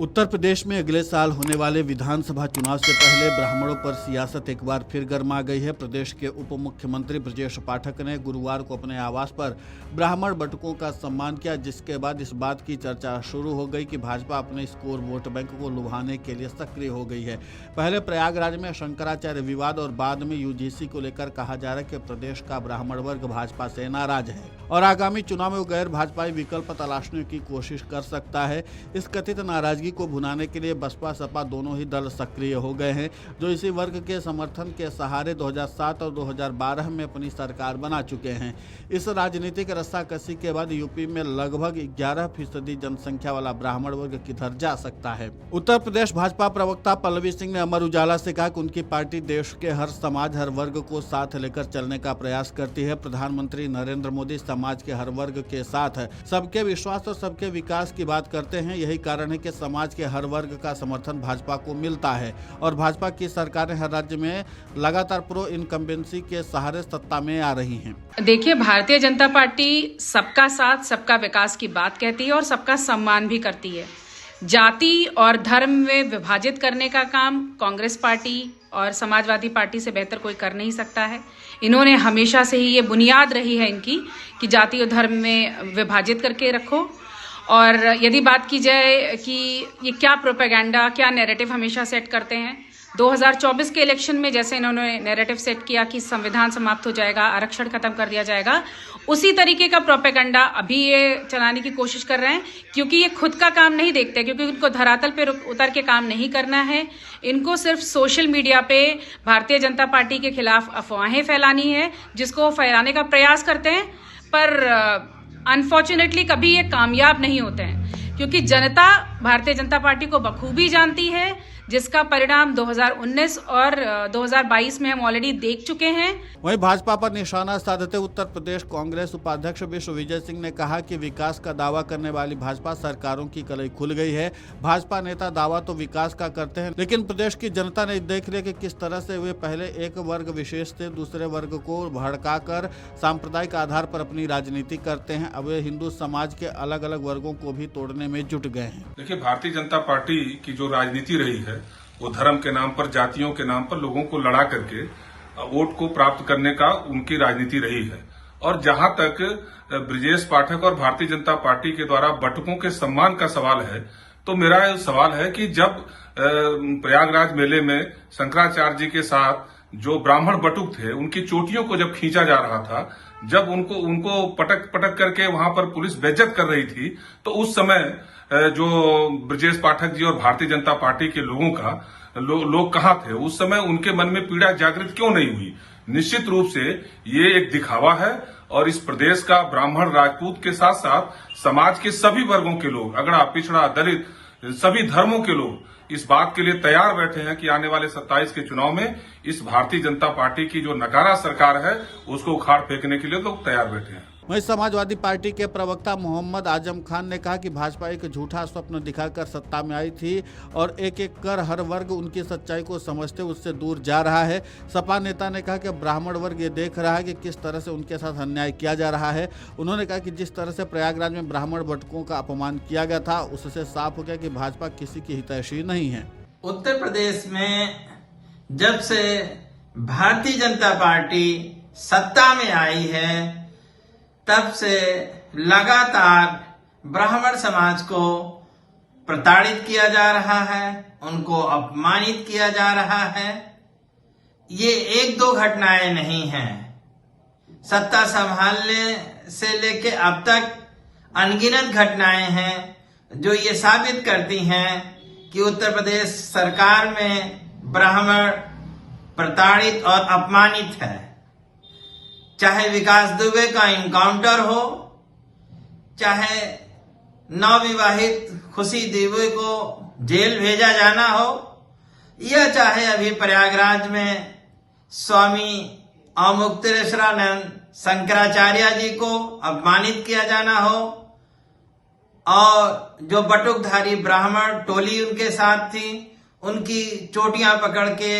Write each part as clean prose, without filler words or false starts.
उत्तर प्रदेश में अगले साल होने वाले विधानसभा चुनाव से पहले ब्राह्मणों पर सियासत एक बार फिर गर्मा गई है। प्रदेश के उप मुख्यमंत्री ब्रजेश पाठक ने गुरुवार को अपने आवास पर ब्राह्मण बटुकों का सम्मान किया, जिसके बाद इस बात की चर्चा शुरू हो गई कि भाजपा अपने स्कोर वोट बैंक को लुभाने के लिए सक्रिय हो गई है। पहले प्रयागराज में शंकराचार्य विवाद और बाद में यूजीसी को लेकर कहा जा रहा है कि प्रदेश का ब्राह्मण वर्ग भाजपा से नाराज है और आगामी चुनाव में गैर भाजपाई विकल्प तलाशने की कोशिश कर सकता है। इस कथित नाराजगी को भुनाने के लिए बसपा सपा दोनों ही दल सक्रिय हो गए हैं, जो इसी वर्ग के समर्थन के सहारे 2007 और 2012 में अपनी सरकार बना चुके हैं। इस राजनीतिक रस्साकसी के बाद यूपी में लगभग 11% जनसंख्या वाला ब्राह्मण वर्ग किधर जा सकता है। उत्तर प्रदेश भाजपा प्रवक्ता पल्लवी सिंह ने अमर उजाला से कहा कि उनकी पार्टी देश के हर समाज हर वर्ग को साथ लेकर चलने का प्रयास करती है। प्रधानमंत्री नरेंद्र मोदी समाज के हर वर्ग के साथ सबके विश्वास और सबके विकास की बात करते हैं। यही कारण है कि समाज के हर वर्ग का समर्थन भाजपा को मिलता है और भाजपा की सरकारें हर राज्य में लगातार प्रो इनकम्बेंसी के सहारे सत्ता में आ रही हैं। देखिए, भारतीय जनता पार्टी सबका साथ सबका विकास की बात कहती है और सबका सम्मान भी करती है। जाति और धर्म में विभाजित करने का काम कांग्रेस पार्टी और समाजवादी पार्टी से बेहतर कोई कर नहीं सकता है। इन्होंने हमेशा से ही ये बुनियाद रही है इनकी कि जाति और धर्म में विभाजित करके रखो। और यदि बात की जाए कि ये क्या प्रोपेगेंडा, क्या नैरेटिव हमेशा सेट करते हैं, 2024 के इलेक्शन में जैसे इन्होंने नैरेटिव सेट किया कि संविधान समाप्त हो जाएगा, आरक्षण खत्म कर दिया जाएगा, उसी तरीके का प्रोपेगेंडा अभी ये चलाने की कोशिश कर रहे हैं। क्योंकि ये खुद का काम नहीं देखते, क्योंकि उनको धरातल पे उतर के काम नहीं करना है। इनको सिर्फ सोशल मीडिया पे भारतीय जनता पार्टी के खिलाफ अफवाहें फैलानी है, जिसको वो फैलाने का प्रयास करते हैं, पर अनफॉर्चुनेटली कभी ये कामयाब नहीं होते हैं, क्योंकि जनता भारतीय जनता पार्टी को बखूबी जानती है, जिसका परिणाम 2019 और 2022 में हम ऑलरेडी देख चुके हैं। वहीं भाजपा पर निशाना साधते उत्तर प्रदेश कांग्रेस उपाध्यक्ष विश्वविजय सिंह ने कहा कि विकास का दावा करने वाली भाजपा सरकारों की कलई खुल गई है। भाजपा नेता दावा तो विकास का करते हैं, लेकिन प्रदेश की जनता ने देख लिया कि किस तरह से वे पहले एक वर्ग विशेष से दूसरे वर्ग को भड़काकर सांप्रदायिक आधार पर अपनी राजनीति करते हैं। अब वे हिंदू समाज के अलग अलग वर्गों को भी तोड़ने में जुट गए हैं। देखिए, भारतीय जनता पार्टी की जो राजनीति रही है वो धर्म के नाम पर, जातियों के नाम पर लोगों को लड़ा करके वोट को प्राप्त करने का उनकी राजनीति रही है। और जहां तक ब्रजेश पाठक और भारतीय जनता पार्टी के द्वारा बटुकों के सम्मान का सवाल है, तो मेरा सवाल है कि जब प्रयागराज मेले में शंकराचार्य जी के साथ जो ब्राह्मण बटुक थे उनकी चोटियों को जब खींचा जा रहा था, जब उनको पटक पटक करके वहां पर पुलिस बेइज्जत कर रही थी, तो उस समय जो ब्रजेश पाठक जी और भारतीय जनता पार्टी के लोगों का लोग कहां थे? उस समय उनके मन में पीड़ा जागृत क्यों नहीं हुई? निश्चित रूप से ये एक दिखावा है और इस प्रदेश का ब्राह्मण राजपूत के साथ साथ समाज के सभी वर्गों के लोग, अगड़ा पिछड़ा दलित, सभी धर्मों के लोग इस बात के लिए तैयार बैठे हैं कि आने वाले 27 के चुनाव में इस भारतीय जनता पार्टी की जो नकारा सरकार है उसको उखाड़ फेंकने के लिए लोग तैयार बैठे हैं। वहीं समाजवादी पार्टी के प्रवक्ता मोहम्मद आजम खान ने कहा कि भाजपा एक झूठा स्वप्न दिखाकर सत्ता में आई थी और एक एक कर हर वर्ग उनकी सच्चाई को समझते उससे दूर जा रहा है। सपा नेता ने कहा कि ब्राह्मण वर्ग ये देख रहा है कि किस तरह से उनके साथ अन्याय किया जा रहा है। उन्होंने कहा कि जिस तरह से प्रयागराज में ब्राह्मण बटुकों का अपमान किया गया था, उससे साफ हो गया कि भाजपा किसी की हितैषी नहीं है। उत्तर प्रदेश में जब से भारतीय जनता पार्टी सत्ता में आई है, तब से लगातार ब्राह्मण समाज को प्रताड़ित किया जा रहा है, उनको अपमानित किया जा रहा है। ये एक दो घटनाएं नहीं हैं। सत्ता संभालने से लेके अब तक अनगिनत घटनाएं हैं जो ये साबित करती हैं कि उत्तर प्रदेश सरकार में ब्राह्मण प्रताड़ित और अपमानित है। चाहे विकास दुबे का इनकाउंटर हो, चाहे नवविवाहित खुशी दुबे को जेल भेजा जाना हो, या चाहे अभी प्रयागराज में स्वामी अमुक्तेश्वरानंद शंकराचार्य जी को अपमानित किया जाना हो, और जो बटुकधारी ब्राह्मण टोली उनके साथ थी उनकी चोटियां पकड़ के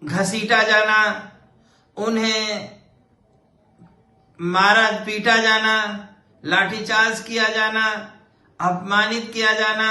घसीटा जाना, उन्हें मारा पीटा जाना, लाठीचार्ज किया जाना, अपमानित किया जाना,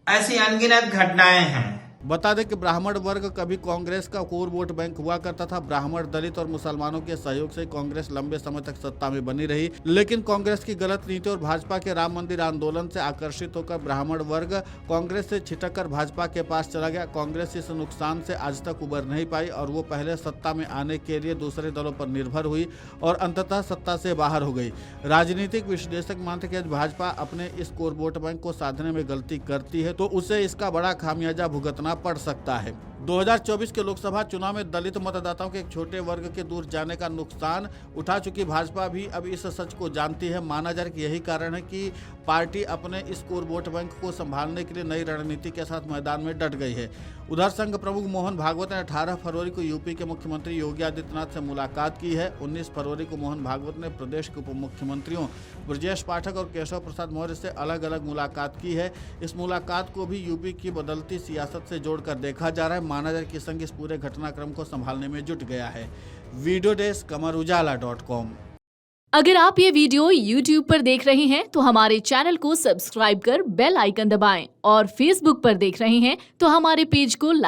ऐसी अनगिनत घटनाएं हैं। बता दें कि ब्राह्मण वर्ग कभी कांग्रेस का कोर वोट बैंक हुआ करता था। ब्राह्मण, दलित और मुसलमानों के सहयोग से कांग्रेस लंबे समय तक सत्ता में बनी रही, लेकिन कांग्रेस की गलत नीति और भाजपा के राम मंदिर आंदोलन से आकर्षित होकर ब्राह्मण वर्ग कांग्रेस से छिटककर भाजपा के पास चला गया। कांग्रेस इस नुकसान से आज तक उबर नहीं पाई और वो पहले सत्ता में आने के लिए दूसरे दलों पर निर्भर हुई और अंततः सत्ता से बाहर हो गई। राजनीतिक विश्लेषक मानते हैं कि भाजपा अपने इस कोर वोट बैंक को साधने में गलती करती है तो उसे इसका बड़ा खामियाजा भुगतना पड़ सकता है। 2024 के लोकसभा चुनाव में दलित मतदाताओं के एक छोटे वर्ग के दूर जाने का नुकसान उठा चुकी भाजपा भी अब इस सच को जानती है। माना जा रहा है कि यही कारण है कि पार्टी अपने इस कोर वोट बैंक को संभालने के लिए नई रणनीति के साथ मैदान में डट गई है। उधर संघ प्रमुख मोहन भागवत ने 18 फरवरी को यूपी के मुख्यमंत्री योगी आदित्यनाथ से मुलाकात की है। 19 फरवरी को मोहन भागवत ने प्रदेश के उप मुख्यमंत्रियों ब्रजेश पाठक और केशव प्रसाद मौर्य से अलग अलग मुलाकात की है। इस मुलाकात को भी यूपी की बदलती सियासत से जोड़कर देखा जा रहा है। माना जा रहा है कि संघ इस पूरे घटनाक्रम को संभालने में जुट गया है। Video desk amarujala.com। अगर आप ये वीडियो YouTube पर देख रहे हैं तो हमारे चैनल को सब्सक्राइब कर बेल आइकन दबाएं और Facebook पर देख रहे हैं तो हमारे पेज को लाइक